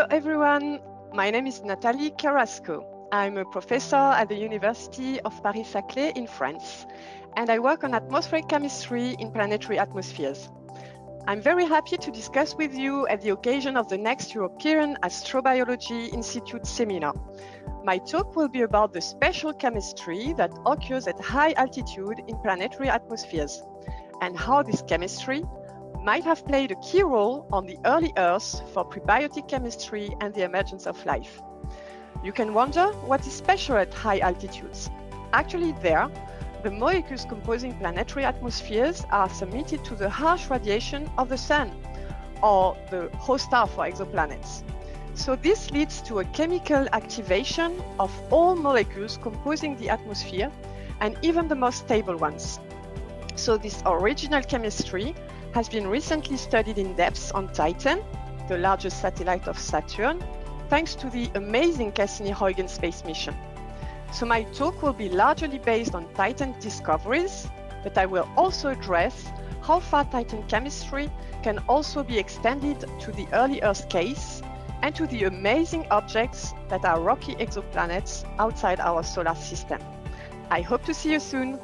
Hello everyone, my name is Nathalie Carrasco. I'm a professor at the University of Paris-Saclay in France, and I work on atmospheric chemistry in planetary atmospheres. I'm very happy to discuss with you at the occasion of the next European Astrobiology Institute seminar. My talk will be about the special chemistry that occurs at high altitude in planetary atmospheres, and how this chemistry might have played a key role on the early Earth for prebiotic chemistry and the emergence of life. You can wonder what is special at high altitudes. Actually there, the molecules composing planetary atmospheres are submitted to the harsh radiation of the Sun, or the host star for exoplanets. So this leads to a chemical activation of all molecules composing the atmosphere, and even the most stable ones. So this original chemistry has been recently studied in depth on Titan, the largest satellite of Saturn, thanks to the amazing Cassini-Huygens space mission. So my talk will be largely based on Titan discoveries, but I will also address how far Titan chemistry can also be extended to the early Earth case and to the amazing objects that are rocky exoplanets outside our solar system. I hope to see you soon.